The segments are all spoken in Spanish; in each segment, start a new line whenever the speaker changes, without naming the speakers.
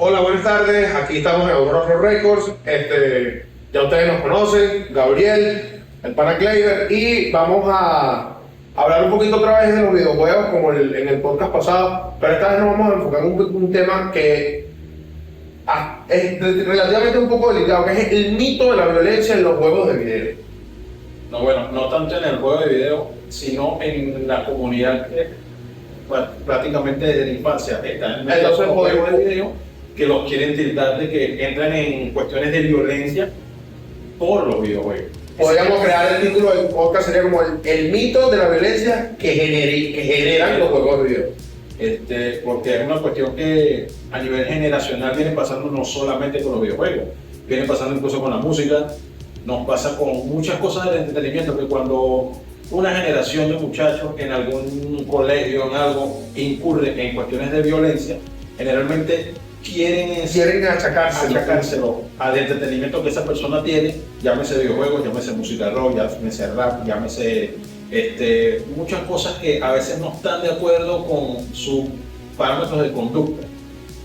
Hola, buenas tardes. Aquí estamos en Aurora Pro Records. Ya ustedes nos conocen, Gabriel, el pana Kleiber, y vamos a hablar un poquito otra vez de los videojuegos como en el podcast pasado, pero esta vez nos vamos a enfocar en un tema que es relativamente un poco delicado, que es el mito de la violencia en los juegos de video.
No, bueno, no tanto en el juego de video, sino en la comunidad que prácticamente desde la infancia está en los juegos de video, que los quieren tildar de que entran en cuestiones de violencia por los videojuegos.
Podríamos crear el título del podcast, sería como el mito de la violencia que generan los juegos de video.
Porque es una cuestión que a nivel generacional viene pasando no solamente con los videojuegos, viene pasando incluso con la música, nos pasa con muchas cosas del entretenimiento, que cuando una generación de muchachos en algún colegio, en algo, incurre en cuestiones de violencia, generalmente quieren achacárselo al entretenimiento que esa persona tiene, llámese videojuegos, llámese música rock, llámese rap, llámese muchas cosas que a veces no están de acuerdo con sus parámetros de conducta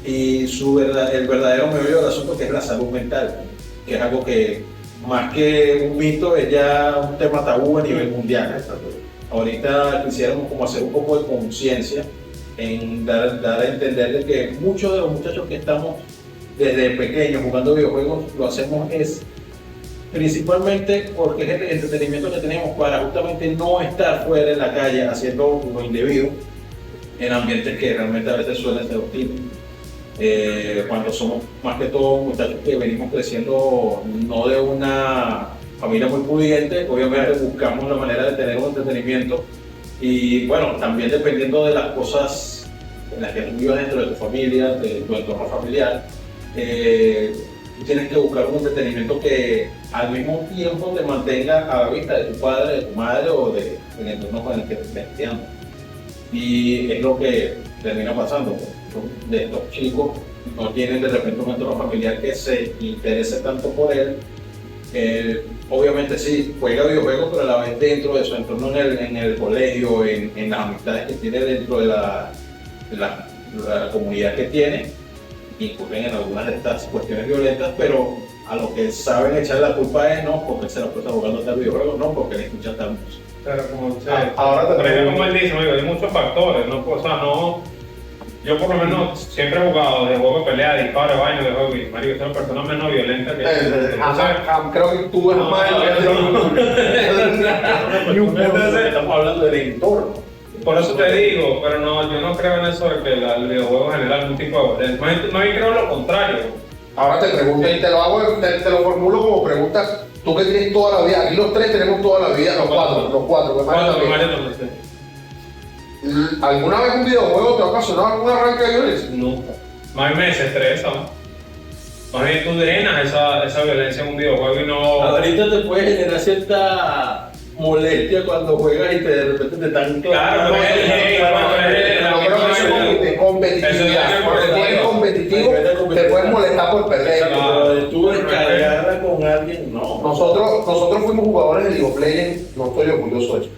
y el verdadero meollo del asunto, que es la salud mental, que es algo que más que un mito es ya un tema tabú a nivel mundial. Ahorita quisiéramos como hacer un poco de conciencia en dar a entender de que muchos de los muchachos que estamos desde pequeños jugando videojuegos lo hacemos es principalmente porque es el entretenimiento que tenemos para justamente no estar fuera en la calle haciendo lo indebido en ambientes que realmente a veces suelen ser hostiles. Cuando somos más que todo muchachos que venimos creciendo no de una familia muy pudiente, obviamente buscamos la manera de tener un entretenimiento. Y bueno, también dependiendo de las cosas en las que tú vivas dentro de tu familia, de tu entorno familiar, tú tienes que buscar un entretenimiento que al mismo tiempo te mantenga a la vista de tu padre, de tu madre o del entorno con el que te estés criando. Y es lo que termina pasando. De estos chicos no tienen de repente un entorno familiar que se interese tanto por él. Obviamente sí, juega videojuegos, pero a la vez dentro de su entorno en el colegio, en las amistades que tiene dentro de la comunidad que tiene, incurren en algunas de estas cuestiones violentas, pero a lo que saben echar la culpa es no porque se la pasa jugando tal videojuego, no porque le escuchan tal música.
Pero como,
Ahora te
pero como él dice, hay muchos factores, ¿no? O sea, no. Yo por lo menos siempre he jugado de juego de pelea, disparo, vaina, de juego y Mario, soy una persona menos violenta que
creo que tú eres más
Entonces, estamos hablando del entorno.
por eso te digo, pero no, yo no creo en eso de que el videojuego genera algún tipo de violencia. Más bien creo en lo contrario.
Ahora te pregunto y te lo formulo como pregunta. Tú que tienes toda la vida, aquí los tres tenemos toda la vida, los cuatro, que Mario también. ¿Alguna vez un videojuego te ha ocasionado algún arranque de violencia?
Nunca. Más bien me desestresa. Más bien tú drenas esa violencia en un videojuego y no.
Ahorita te puede generar cierta molestia cuando juegas y de repente te están
Claro,
competitividad. Porque tú eres competitivo, te puedes molestar por perder.
Pero tú descargarla con alguien, no.
Nosotros fuimos jugadores de League of Legends, no estoy orgulloso de eso.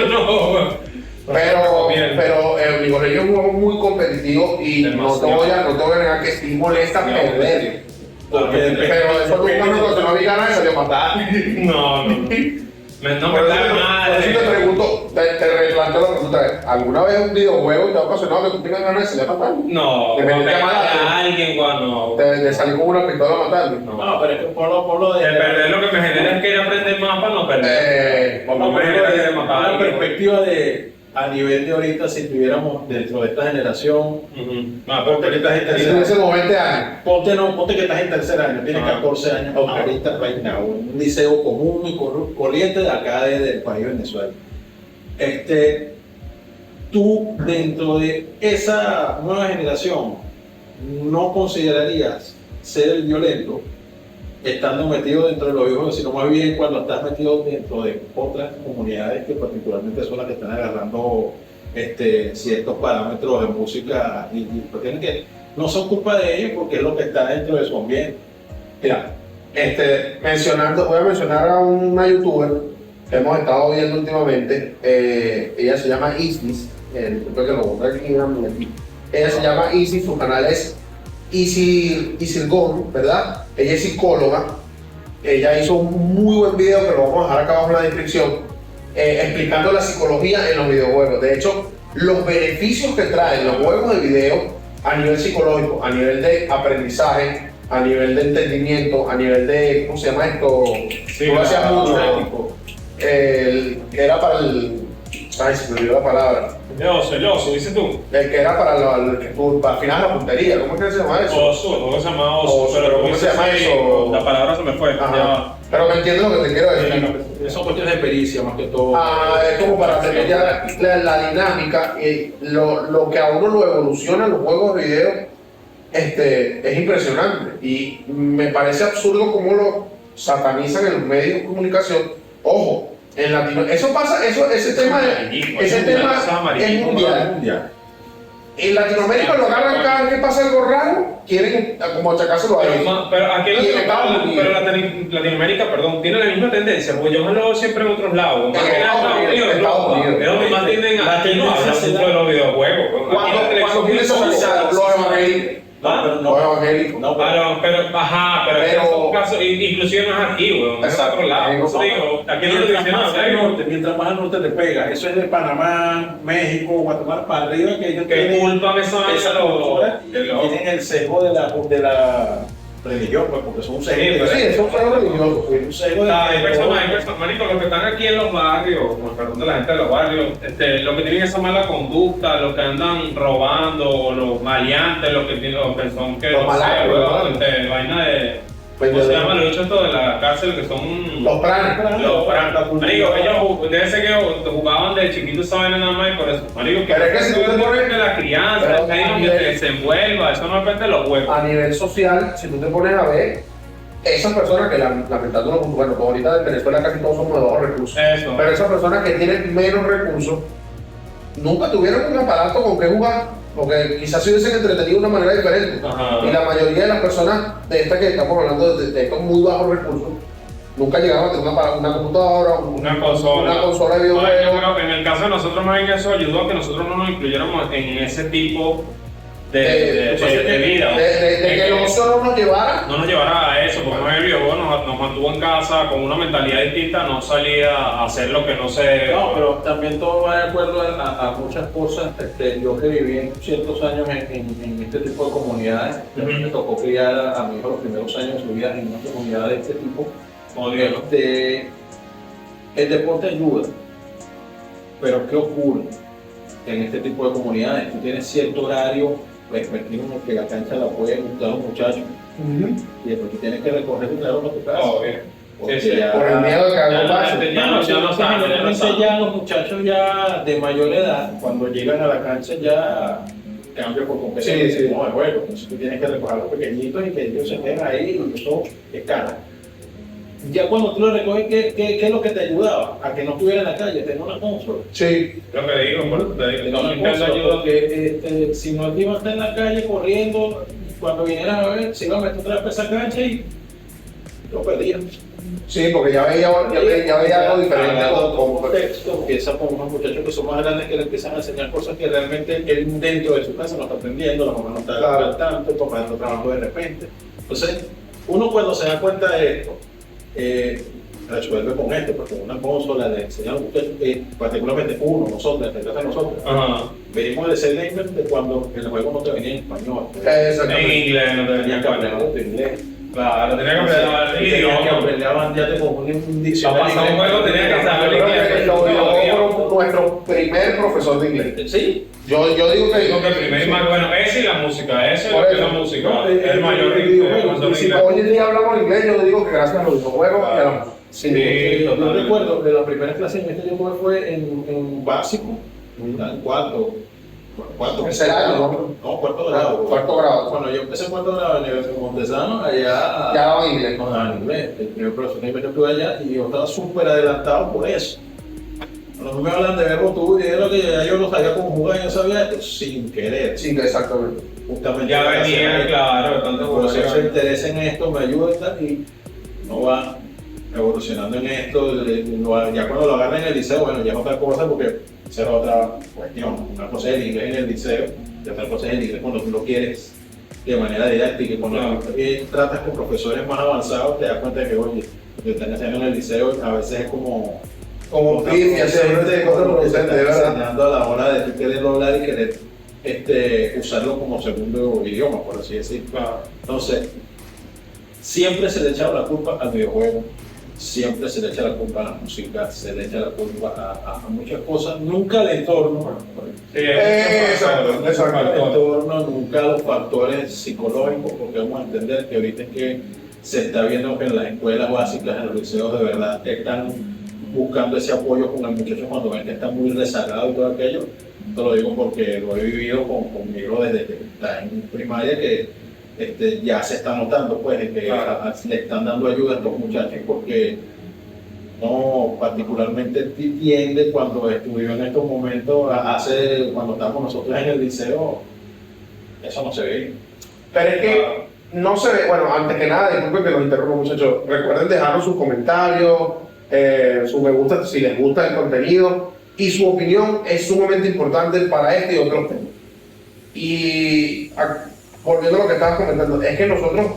No.
Pero League of Legends es un juego muy competitivo y no te voy a negar que sí molesta perder. Pero eso nunca me ocasionó a mi ganas de salir a matar.
No me da mal.
Por eso te pregunto, te replanteo la pregunta. ¿Alguna vez un videojuego te ha ocasionado que tú tengas ganas de salir a matar?
No,
de meterte a matar
a alguien cuando.
De salir con una pistola a matarlo.
No, pero es que por lo de
perder lo que me genera es querer aprender más para no perder.
No me genera de matar. La perspectiva de a nivel de ahorita, si estuviéramos dentro de esta generación, ponte que estás en tercer año.
Ese 20 años.
Ponte que estás en tercer año, tienes 14 años, ahorita, right now, un liceo común y corriente de acá del país de Venezuela. Tú, dentro de esa nueva generación, no considerarías ser el violento estando metido dentro de los videojuegos, sino más bien cuando estás metido dentro de otras comunidades que particularmente son las que están agarrando ciertos parámetros de música y cuestiones que no son culpa de ellos porque es lo que está dentro de su ambiente.
Mira, voy a mencionar a una youtuber que hemos estado viendo últimamente. Ella se llama Isis, creo que lo voy a aquí. Ella se llama Isis, su canal es Isilgón, ¿verdad? Ella es psicóloga. Ella hizo un muy buen video que lo vamos a dejar acá abajo en la descripción, explicando la psicología en los videojuegos. De hecho, los beneficios que traen los juegos de video a nivel psicológico, a nivel de aprendizaje, a nivel de entendimiento, a nivel de, ¿cómo se llama esto?
Sí,
Tú lo hacías mucho,
Práctico.
que era para el... Ay, se me olvidó la palabra.
El oso, dices tú.
El que era para al final la puntería, ¿cómo es que se llama eso?
Oso, ¿cómo se llama oso?
Oso, pero ¿cómo se llama eso?
La palabra se me fue.
Ajá. Pero me entiendes lo que te quiero decir.
Son cuestiones de pericia más que todo.
Es como para tener ya la dinámica y lo que a uno lo evoluciona en los juegos de video es impresionante. Y me parece absurdo cómo lo satanizan en los medios de comunicación. Ojo, en Latinoamérica, eso pasa, ese tema es mundial. En Latinoamérica lo agarran cada vez que pasa algo raro, quieren como achacárselo a ellos.
Pero aquí
Y en Estados Unidos.
Latinoamérica, perdón, tiene la misma tendencia, porque yo me lo veo siempre en otros lados. Más que en
Estados Unidos.
Es donde más tienden a hablar mucho de los videojuegos.
Cuando tienes los evangélicos. Los evangélicos.
Pero en esos casos, inclusive no es aquí, weón, es otro lado. Aquí no te dicen nada.
Mientras más al norte te pega, eso es de Panamá, México, Guatemala para arriba, que ellos
¿Qué culpa esa
cultura, tienen el sesgo de la religión, pues, porque son un sesgo.
Sí, eso fue religioso.
Un sesgo de
Hay personas, marico, los que están aquí en los barrios, con perdón de la gente de los barrios, los que tienen esa mala conducta, los que andan robando, los maleantes, los que son que
los malacos,
vaina de... ¿Cómo se llama? Lo dicho esto de la cárcel, que son...
Los pranes.
Marico, ellos debe ser que jugaban de chiquitos esa vaina nada más y por eso. Marico,
pero es que si tú te pones...
de la crianza, es ahí donde te desenvuelva, eso no depende de los huevos.
A nivel social, si tú te pones a ver, esas personas que lamentablemente, bueno, ahorita en Venezuela casi todos somos de bajos recursos.
Eso.
Pero esas personas que tienen menos recursos, nunca tuvieron un aparato con que jugar. Porque quizás se hubiesen entretenido de una manera diferente.
Ajá.
Y la mayoría de las personas de estas que estamos hablando, de estos muy bajos recursos, nunca llegaron a tener una computadora,
una consola
de videojuegos.
Yo creo que en el caso de nosotros, más bien eso ayudó a que nosotros no nos incluyéramos en ese tipo de vida.
De que el ocio no nos llevara.
No nos llevara a eso, porque el videojuego nos mantuvo en casa con una mentalidad distinta, no salía a hacer lo que no sé.
No, pero también todo va de acuerdo a muchas cosas. Yo que viví en ciertos años en este tipo de comunidades, me tocó criar a mi hijo los primeros años de su vida en una comunidad de este tipo. El deporte ayuda, pero ¿qué ocurre en este tipo de comunidades? Tú tienes cierto horario permitido en el que la cancha la pueden usar los muchachos y después tú tienes que recorrer tu carro para tu casa.
Por el miedo de que algo pase.
Ya los muchachos ya de mayor edad, cuando llegan a la cancha ya cambia por completo el juego. Entonces tú tienes que recoger a los pequeñitos y que ellos se queden ahí y eso escala. Ya cuando tú lo recoges, ¿qué es lo que te ayudaba? A que no estuviera en la calle, tener una consola.
Sí.
Lo que digo, por eso te digo.
Porque si no te iba a estar en la calle corriendo, cuando vinieras a ver, se iba a meter otra vez a esa cancha y lo perdías.
Sí, porque ya veía algo diferente.
Contexto, empieza con unos muchachos que son más grandes que le empiezan a enseñar cosas que realmente él dentro de su casa no está aprendiendo, la mamá no está al tanto, el papá está trabajando de repente. Entonces, uno cuando se da cuenta de esto, resuelve con esto, porque una consola le enseña a los muchachos, particularmente nosotros, venimos de ser gamer de cuando el juego no te venía en español.
En inglés no te venía en
inglés.
Claro, tenía que aprender el idioma.
Ya te pongo un diccionario.
Para pasar un juego tenía que saber inglés.
Nuestro primer profesor de inglés.
Sí.
Yo digo que
el primer más bueno, ese y la música, ese es la música, el mayor
hoy en día hablamos inglés, yo digo que gracias a los videojuegos y a la música.
Sí, yo recuerdo que la primera clase en este tiempo fue en básico, en cuarto grado. Cuarto grado. Cuando yo empecé en cuarto grado en Montesano, allá
ya daban inglés.
No daban inglés. El primer profesor que yo estuve allá y yo estaba súper adelantado por eso. Cuando me hablan de verbo tú y de lo que ya yo no sabía cómo jugar, yo sabía esto sin querer.
Sí, exactamente.
Justamente
ya venía, claro, tanto
por eso se interesa en esto, me ayuda y no va evolucionando en esto. Ya cuando lo agarran en el liceo, bueno, ya es otra cosa porque esa es otra cuestión. Una cosa es el inglés en el liceo y otra cosa es el inglés cuando tú lo quieres de manera didáctica. Y cuando tratas con profesores más avanzados, te das cuenta de que, oye, lo que están haciendo en el liceo a veces es como
pifia, contraproducente, de verdad.
enseñando a la hora de tú querer hablar y querer usarlo como segundo idioma, por así decirlo.
Claro.
Entonces, siempre se le echa la culpa al videojuego, siempre se le echa la culpa a la música, se le echa la culpa a muchas cosas, nunca al entorno.
Sí,
Exacto.
El entorno, nunca los factores psicológicos, porque vamos a entender que ahorita es que se está viendo que en las escuelas básicas, en los liceos de verdad, están buscando ese apoyo con el muchacho cuando ven que está muy rezagado y todo aquello. Te lo digo porque lo he vivido conmigo desde que está en primaria, que ya se está notando pues de que le están dando ayuda a estos muchachos porque no particularmente entiende cuando estudió en estos momentos, cuando estábamos nosotros en el liceo, eso no se ve.
Pero es que no se ve, bueno, antes que nada, disculpen que los interrumpo muchachos, recuerden dejarnos sus comentarios, su me gusta si les gusta el contenido y su opinión es sumamente importante para este y otros temas. Y volviendo a lo que estabas comentando, es que nosotros,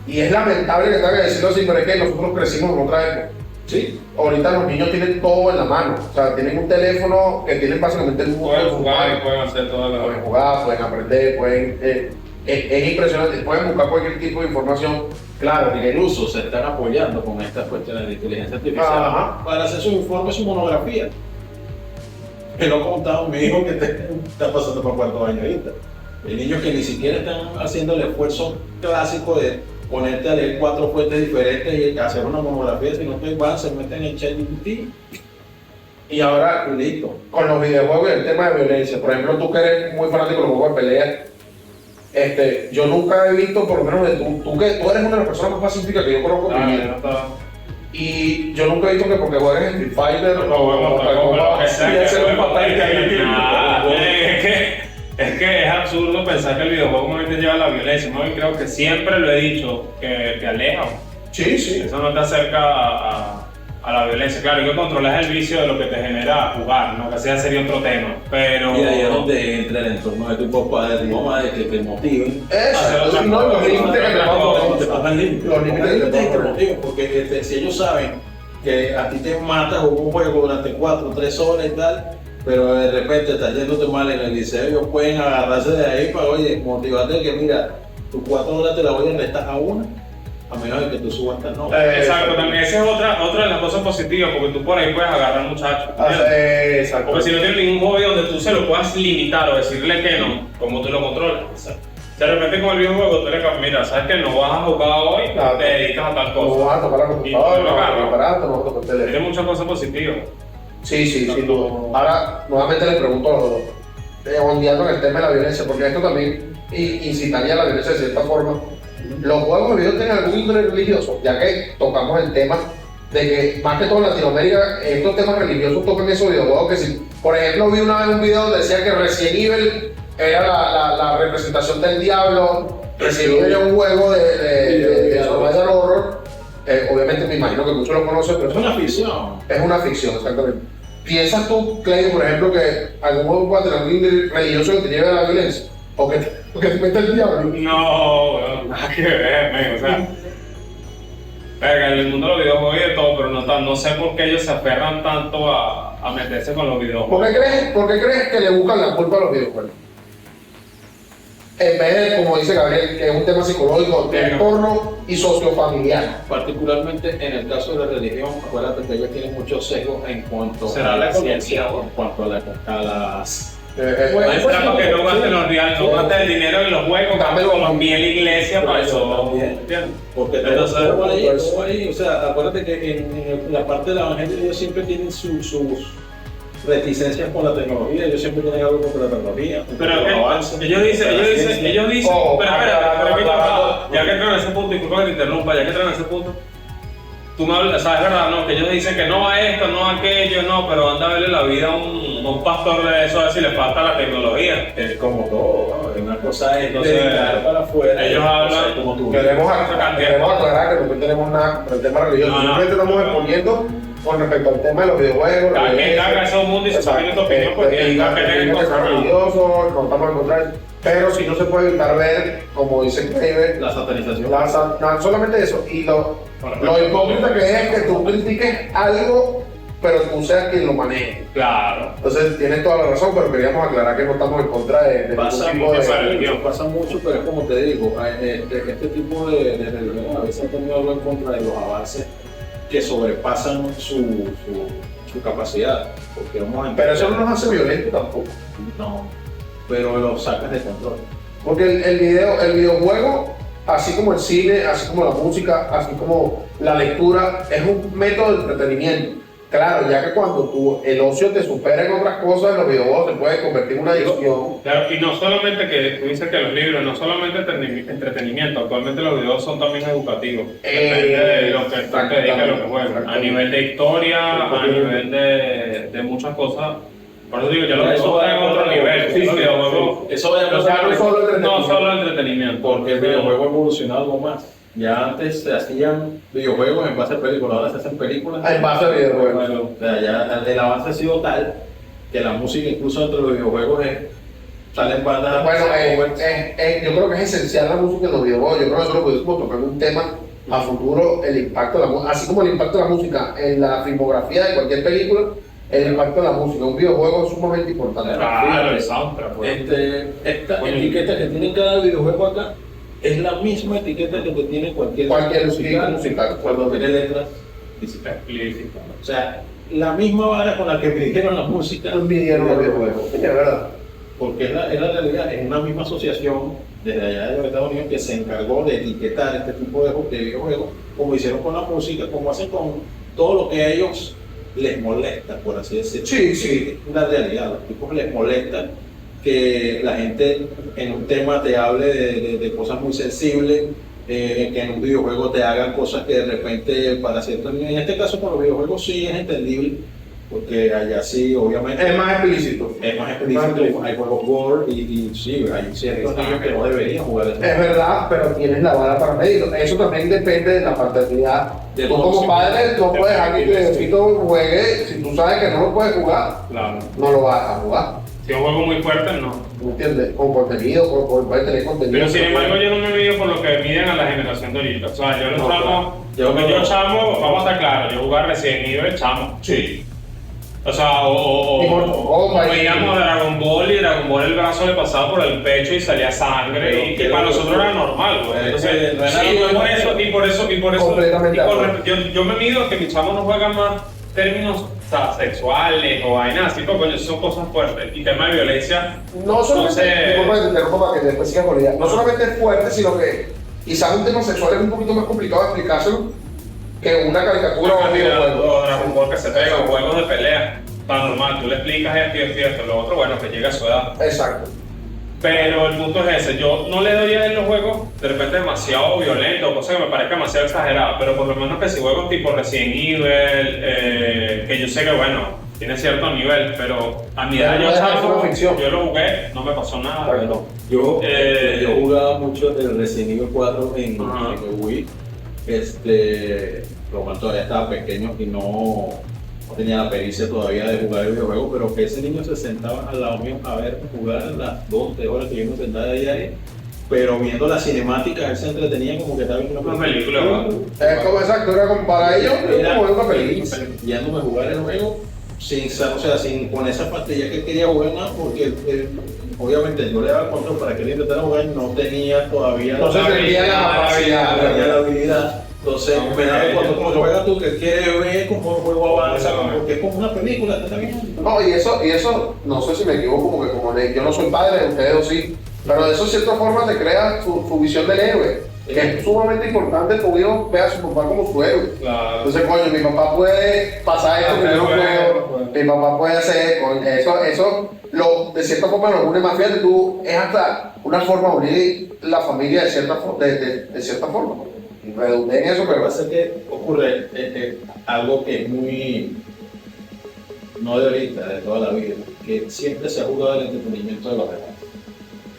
y es lamentable que tenga que decirlo así, pero es que nosotros crecimos en otra época.
Sí.
Ahorita los niños tienen todo en la mano, o sea, tienen un teléfono que tienen básicamente el mundo.
Pueden jugar y pueden hacer todas las
Pueden jugar, pueden aprender, es impresionante, pueden buscar cualquier tipo de información. Claro,
Incluso se están apoyando con estas cuestiones de inteligencia artificial para hacer sus informes, su monografía. Que lo ha contado mi hijo que está pasando por 4 años ahorita. Hay niños que ni siquiera están haciendo el esfuerzo clásico de ponerte a leer 4 fuentes diferentes y hacer una monografía, sino que van, se meten en ChatGPT
y ahora
y listo.
con los videojuegos y el tema de violencia, por ejemplo, tú que eres muy fanático de los juegos de pelea, yo nunca he visto, por lo menos tú eres una de las personas más pacíficas que yo conozco en mi vida. Y yo nunca he visto que porque juegues en Street Fighter
es que es absurdo pensar que el videojuego normalmente lleva a la violencia. ¿No? Y creo que siempre lo he dicho, que te aleja.
Sí.
Eso no te acerca a la violencia. Claro, hay que controlar el vicio de lo que te genera jugar, ¿no? Que sea sería otro tema. Pero...
Y ahí es donde entra el entorno de tu papá, de tu mamá, de que te motiven.
Eso, no, los límites que te
pongan límites. Los límites que te motiven, porque si ellos saben que a ti te matas un juego durante 4 o 3 horas y tal, pero de repente estás yéndote mal en el liceo, ellos pueden agarrarse de ahí para, oye, motivarte que mira, tus 4 horas te las voy a restar a una, a menos de que tú subas hasta no.
Exacto, también esa es otra de las cosas positivas, porque tú por ahí puedes agarrar muchachos.
Exacto.
Porque si no tienes ningún hobby donde tú se lo puedas limitar o decirle que no, ¿cómo tú lo controlas?
Exacto.
De repente con el videojuego tú le dices, mira, sabes que no vas a jugar hoy, te dedicas a tal cosa.
No vas a tocar la computadora, no vas a tocar el aparato, no vas a tocar el teléfono.
Tiene muchas cosas positivas.
Sí, sin duda. Ahora, nuevamente les pregunto a los dos, ondeando en el tema de la violencia, porque esto también incitaría a la violencia de cierta forma. ¿Los juegos de video tienen algún índole religioso? Ya que tocamos el tema de que, más que todo en Latinoamérica, estos temas religiosos tocan esos videojuegos que si, por ejemplo, vi una vez un video donde decía que Resident Evil era la representación del diablo. Resident Evil era un juego de survival horror. Obviamente me imagino que muchos lo conocen, pero
Es una ficción.
es una ficción, exactamente. ¿Piensas tú, Clay, por ejemplo, que algún juego pueda tener algún índole religioso que te lleve a la violencia? ¿O que te meta el diablo?
No, bueno, nada que ver, men, o sea. Verga, en el mundo de los videojuegos hay de todo, pero no sé por qué ellos se aferran tanto a meterse con los videojuegos.
¿Por qué crees que le buscan la culpa a los videojuegos? En vez de, como dice Gabriel, que es un tema psicológico, de entorno y sociofamiliar.
Particularmente en el caso de la religión, acuérdate que ellos tienen muchos sesgos en cuanto
¿Será
a
la
la ciencia,
economía?
en cuanto a las...
Es para que no gasten los reales, no gasten el dinero en los juegos, gasten como bien la iglesia para eso. ¿Entiendes?
Porque
Entonces,
todo ahí, o sea, acuérdate que en la parte del evangelio ellos siempre tienen sus reticencias con la tecnología, ellos siempre tienen algo contra la tecnología.
Pero ellos dicen, pero espera, ya que entran en ese punto, disculpa que te interrumpa, ya que entran en ese punto, tú me hablas, sabes verdad, ¿no? Que ellos dicen que no a esto, no a aquello, no, pero anda a verle la vida a un pastor de eso, a ver si le falta la tecnología.
Es como todo, ¿no? Una cosa es
Entonces,
dedicar para afuera.
ellos hablan
como tú.
Queremos aclarar que no tenemos nada con el tema religioso, simplemente estamos exponiendo con respecto al tema de los videojuegos.
Cada quien haga esos mundos y se sabe tu opinión, porque cada que tenga cosas
religioso, no estamos en contra de eso. Pero sí no se puede evitar ver, como dice Kraber,
La satanización.
no solamente eso, y lo hipócrita que es que tú critiques algo, pero tú seas quien lo maneje.
Claro.
Entonces tienes toda la razón, pero queríamos aclarar que no estamos en contra de ningún tipo de...
Pasa mucho, pero es como te digo, este tipo de religiones a veces han tenido algo en contra de los avances que sobrepasan su capacidad. Porque vamos a
Pero eso no nos hace violentos tampoco.
No, pero lo sacas de control.
Porque el videojuego, así como el cine, así como la música, así como la lectura, es un método de entretenimiento. Claro, ya que cuando el ocio te supera en otras cosas, los videojuegos se pueden convertir en una adicción.
Claro, y no solamente que tú dices que los libros, no solamente entretenimiento, actualmente los videos son también educativos. Depende de lo que tú te dedicas a lo que juegas. A nivel de historia, a nivel de muchas cosas. Por eso digo, yo lo que eso está en otro nivel. Sí,
eso va a
no solo entretenimiento.
Porque el videojuego ha evolucionado algo más. Ya antes se hacían videojuegos en base a películas, ahora se hacen películas
en base a videojuegos.
Bueno, o sea, ya el avance ha sido tal que la música, incluso dentro de los videojuegos, salen bandas.
Bueno, yo creo que es esencial la música en los videojuegos. Yo creo que eso lo pudiésemos tocar en un tema a futuro, el impacto de la música, así como el impacto de la música en la filmografía de cualquier película, el impacto de la música en un videojuego es sumamente importante.
Claro, el soundtrack.
Esta etiqueta que tiene cada videojuego acá es la misma etiqueta que tiene cualquier
musical
cuando tiene letras
explícitas.
O sea, la misma vara con la que midieron la música.
Midieron los videojuegos, es verdad.
Porque es la realidad, es una misma asociación desde allá de los Estados Unidos que se encargó de etiquetar este tipo de videojuegos, como hicieron con la música, como hacen con todo lo que a ellos les molesta, por así decirlo.
Sí.
Es una realidad, a los tipos les molesta que la gente en un tema te hable de cosas muy sensibles, que en un videojuego te hagan cosas que de repente para ciertos niños, en este caso con los videojuegos sí es entendible, porque allá sí obviamente
es más explícito.
Hay juegos gore y sí, hay ciertos niños que no deberían jugar eso.
Es verdad, pero tienes la vara para medirlo. Eso también depende de la paternidad. Tú como padre no puedes dejar que tu bebecito juegue, si tú sabes que no lo puedes jugar,
claro,
no lo vas a jugar.
Si es un juego muy fuerte, no.
¿Me entiendes? Con contenido, puede tener contenido.
Pero sin embargo, yo no me mido por lo que miden a la generación de ahorita. O sea, yo los chamo, yo chamo, vamos a estar claros, yo jugar Resident Evil, chamo.
Sí.
O sea, veíamos Dragon Ball y Dragon Ball el brazo le pasaba por el pecho y salía sangre, y que para nosotros era normal, güey. Entonces, por eso, yo me mido que mis chamos no juegan más términos sexuales o vainas así, porque son cosas fuertes. Y tema de violencia.
No solamente, disculpa que te interrumpa para que después sigas con ella. No solamente es fuerte, sino que quizás un tema sexual es un poquito más complicado de explicárselo que una caricatura o un videojuego.
O Dragon Ball que se pega, o juegos de pelea. Está normal, tú le explicas esto, lo otro, bueno, que llega a su edad.
Exacto.
Pero el punto es ese, yo no le doy a él los juegos de repente demasiado violentos, cosa que me parezca demasiado exagerada, pero por lo menos que si juegos tipo Resident Evil, que yo sé que bueno, tiene cierto nivel, pero a mi edad yo lo jugué, no me pasó nada.
Bueno, yo jugaba mucho el Resident Evil 4 en el Wii, pero cuando todavía estaba pequeño y no tenía la pericia todavía de jugar el videojuego, pero que ese niño se sentaba al lado mío a ver jugar las 2-3 horas que yo me sentaba de diario, pero viendo la cinemática él se entretenía como que estaba viendo
una película.
Exacto, era como para ellos, era como una película.
Viéndome jugar el juego sin con esa pastilla que quería jugar más, porque obviamente yo le daba el control para que él intentara jugar, no tenía todavía la habilidad. Entonces me da cuando juegas tú que quieres ver cómo el juego avanza, porque es como una película, ¿te está viendo?
No, y eso, no sé si me equivoco, porque yo no soy padre, ustedes sí, pero eso de cierta forma te crea su visión del héroe, que es sumamente importante que tu hijo vea a su papá como su héroe.
Claro.
Entonces, coño, mi papá puede pasar esto que yo no puedo, mi papá puede hacer, eso de cierta forma lo une más. Fíjate tú, es hasta una forma de unir la familia de cierta forma. Redundé en eso, pero
pasa que ocurre algo que es muy, no de ahorita, de toda la vida, que siempre se ha jugado el entretenimiento de los demás.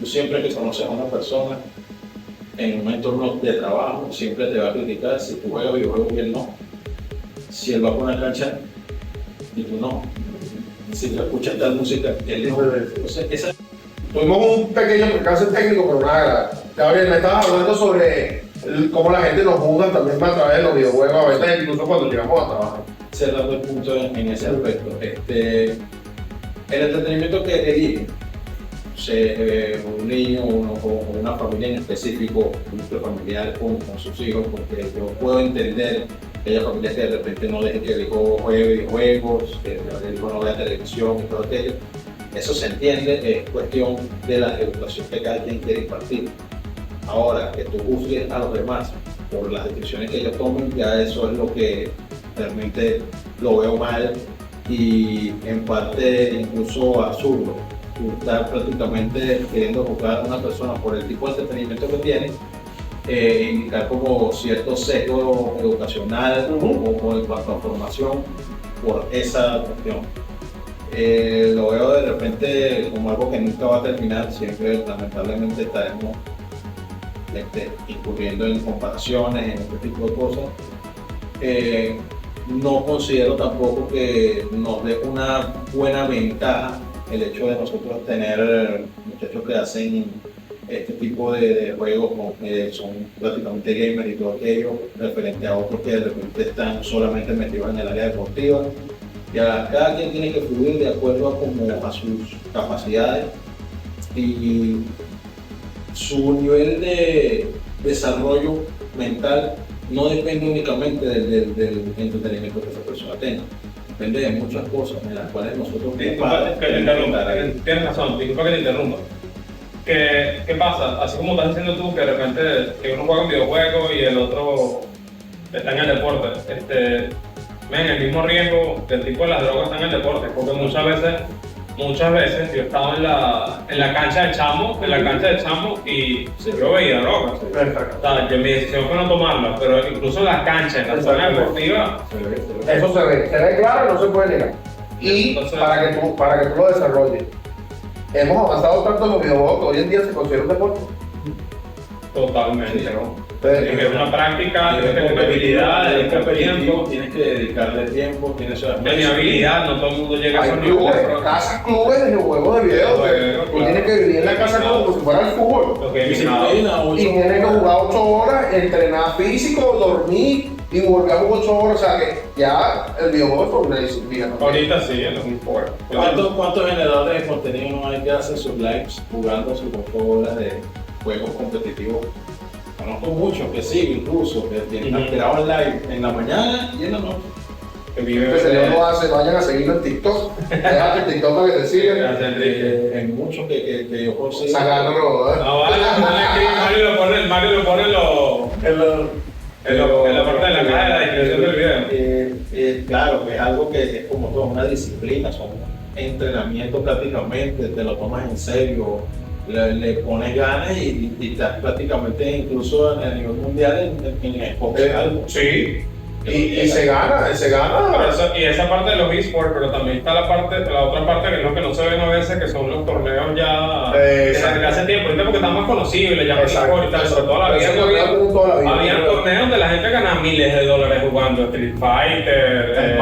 Tú siempre que conoces a una persona en un entorno de trabajo, siempre te va a criticar si tú juegas videojuegos y él no. si él va por una cancha y tú no. Si tú escuchas tal música, él no. Entonces, esa...
Tuvimos un pequeño percance técnico, pero nada. Gabriel, me estabas hablando sobre cómo la gente nos juzga también a través de los videojuegos, a veces incluso cuando llegamos a trabajar.
Cerrando el punto en ese aspecto. El entretenimiento que elige, un niño o una familia en específico, un núcleo familiar con sus hijos, porque yo puedo entender que haya familias que de repente no dejen que el hijo juegue videojuegos, que el hijo no vea televisión y todo aquello. Eso se entiende, es cuestión de la educación que cada quien quiere impartir. Ahora, que tú juzgues a los demás por las decisiones que ellos tomen, ya eso es lo que realmente lo veo mal y en parte incluso absurdo. Tú estás prácticamente queriendo juzgar a una persona por el tipo de entretenimiento que tiene, indicar como cierto sesgo educacional o en cuanto a formación por esa cuestión. Lo veo de repente como algo que nunca va a terminar, siempre lamentablemente estaremos incurriendo en comparaciones, en este tipo de cosas. No considero tampoco que nos dé una buena ventaja el hecho de nosotros tener muchachos que hacen este tipo de juegos que son prácticamente gamers y todo aquello, referente a otros que de repente están solamente metidos en el área deportiva. Ya cada quien tiene que fluir de acuerdo a sus capacidades y su nivel de desarrollo mental no depende únicamente del entretenimiento que esa persona tenga. Depende de muchas cosas en las cuales nosotros...
Tienes razón, disculpa que te interrumpa. ¿Qué pasa? Así como estás diciendo tú, que de repente que uno juega un videojuego y el otro está en el deporte. El mismo riesgo del tipo de las drogas está en el deporte, porque muchas veces yo estaba en la cancha de chamo, y yo veía drogas. O sea, que mi decisión fue no tomarla, pero incluso en las canchas, en la zona deportiva,
eso se ve claro y no se puede negar. Y entonces, para que tú lo desarrolles, hemos avanzado tanto en los videojuegos que hoy en día se considera un deporte.
Totalmente.
Sí, ¿no?
Es una práctica, tienes que tener habilidad, dedicar tiempo.
Tienes que dedicarle tiempo, tienes
tener habilidad, no todo el mundo llega a esos
niveles. Casas clubes de juegos de video. Tú tienes que vivir en la casa club como si fuera el fútbol. Y tienes que jugar 8 horas, entrenar físico, dormir y volver a jugar 8 horas. O sea que ya el videojuego es una disciplina.
Ahorita sí, en los esports.
¿Cuántos generadores de contenido no hay que hacer sus lives jugando sus 8 horas de juegos competitivos? Conozco muchos que sí, incluso, que tienen alterado el live en la mañana y en la noche.
Que se lo hace, vayan a seguirlo en TikTok. Déjate en TikTok para que te sigan.
Hay muchos que yo consigo.
Sacándolo,
no, Mario lo pone en la parte de la caja de la descripción del video.
Claro, que es algo que es como toda una disciplina, son entrenamientos prácticamente, te lo tomas en serio. Le pones ganas y estás prácticamente incluso a nivel mundial en Xbox.
Sí, y se gana.
Y esa parte de los esports, pero también está la otra parte que es lo que no se ven a veces, que son los torneos ya de hace tiempo, ahorita porque están más conocibles, ya esports y tal, pero toda la vida había torneos donde la gente gana miles de dólares jugando Street Fighter,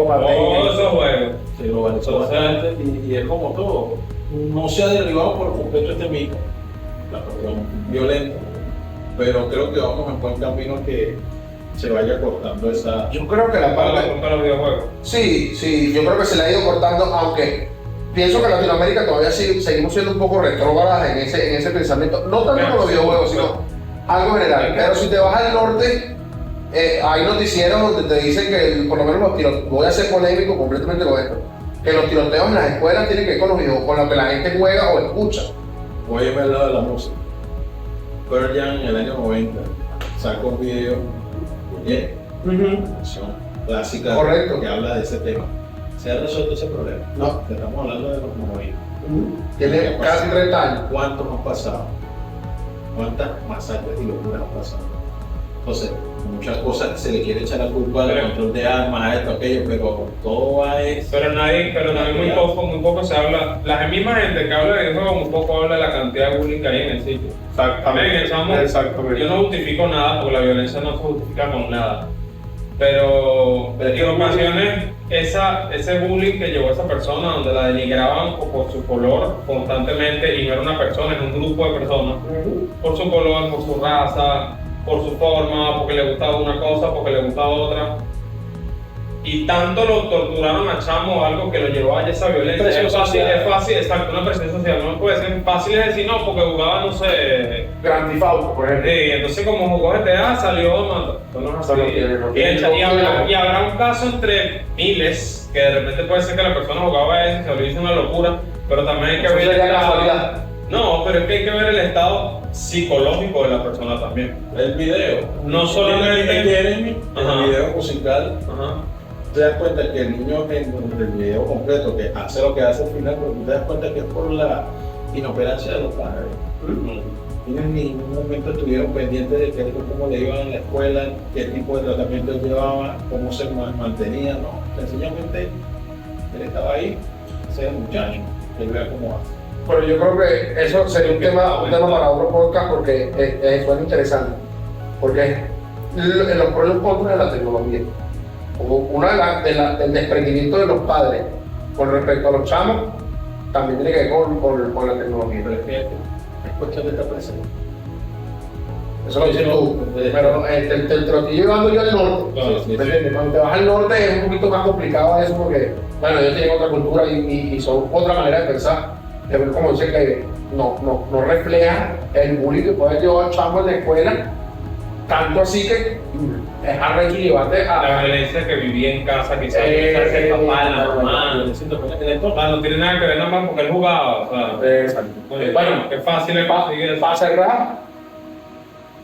todos esos juegos.
Se globalizó bastante y es como todo. No se ha derribado por completo este mito, la cuestión violenta, pero creo que vamos en buen camino que se vaya cortando esa...
Yo creo que la parte
de los videojuegos.
Sí, yo creo que se le ha ido cortando, aunque pienso que en Latinoamérica todavía seguimos siendo un poco retrógradas en ese pensamiento, no tanto con los videojuegos, sino algo general. Pero si te vas al norte, hay noticieros donde te dicen que por lo menos los tiroteos, voy a ser polémico completamente con esto, que los tiroteos en las escuelas tienen que ver con los videojuegos, con lo que la gente juega o escucha.
Voy a irme al lado de la música. Pearl Jam en el año 90 sacó un video, canción clásica que habla de ese tema. ¿Se ha resuelto ese problema?
No.
Estamos hablando de los 90.
Tiene casi 30 años.
¿Cuántos han pasado? ¿Cuántas masacres y locuras han pasado? Entonces, muchas cosas se le quiere echar la culpa al control de armas, a esto, aquello, pero todo va es...
Pero muy poco se habla, la misma gente que habla de eso, muy poco habla de la cantidad de bullying que hay en el sitio.
Exactamente.
Yo no justifico nada, porque la violencia no se justifica con nada. Pero
Pero
en ocasiones ese bullying que llevó a esa persona, donde la denigraban por su color constantemente, y no era una persona, era un grupo de personas, por su color, por su raza, por su forma, porque le gustaba una cosa, porque le gustaba otra. Y tanto lo torturaron a Chamo, algo que lo llevó a esa violencia.
Presión
Es fácil, exacto, una presión social. No puede ser fácil de decir no, porque jugaba, no sé.
Grand Theft Auto, por ejemplo.
Sí, entonces como jugó GTA salió matando. No es así. Y habrá un caso entre miles que de repente puede ser que la persona jugaba eso y se lo hizo una locura, pero también hay que
Eso
ver el
sería
estado.
casualidad.
No, pero es que hay que ver el estado psicológico de la persona también.
El video.
No solamente-
Jeremy, en
Ajá.
el video musical,
Ajá.
te das cuenta que el niño en el video completo, que hace lo que hace al final, pero tú te das cuenta que es por la inoperancia de los padres. Ellos en ningún momento estuvieron pendientes de cómo le iban en la escuela, qué tipo de tratamiento llevaba, cómo se mantenía, no. Sencillamente él estaba ahí, ese era el muchacho, que vea cómo hace.
Pero yo creo que eso sería un tema para otro podcast porque suena interesante. Porque los pros y los contras de la tecnología. Como una del desprendimiento de los padres con respecto a los chamos, también tiene que ver con la tecnología.
Pero es que es cuestión de estar presente.
Eso lo dices tú. Pero te lo estoy llevando yo al norte.
Claro,
¿Me entiendes? Cuando te vas al norte es un poquito más complicado eso porque, bueno, ellos tienen otra cultura y son otra manera de pensar. De ver como dice que no refleja el bullying que puede llevar al chamo en la escuela, tanto así que es arrecho llevarte
La
a.
violencia que vivía en casa, quizás el papá, la mamá. No tiene nada que ver nada más porque él jugaba. O sea,
Exacto.
bueno, qué fácil es conseguir eso.
Para cerrar,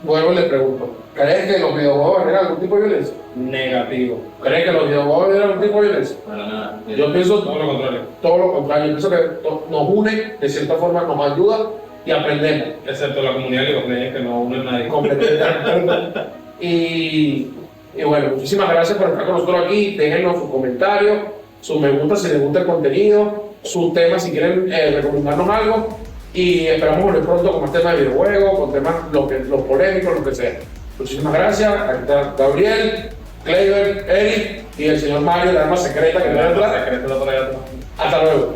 vuelvo y le pregunto: ¿crees que los videojuegos generan algún tipo de violencia?
Negativo.
¿Crees que los videojuegos generan algún tipo de violencia?
Para nada.
Yo pienso
Todo lo contrario.
todo lo contrario. Yo pienso que nos une, de cierta forma nos ayuda y aprendemos.
Excepto la comunidad de los players que no une a nadie.
Completamente. y bueno, muchísimas gracias por estar con nosotros aquí. Déjenos sus comentarios, sus me gusta si les gusta el contenido, sus temas si quieren recomendarnos algo. Y esperamos volver pronto con más temas de videojuegos, con temas los polémicos, lo que sea. Muchísimas gracias. Aquí está Gabriel, Kleiber, Eric y el señor Mario, la arma secreta que me da atrás. Hasta luego.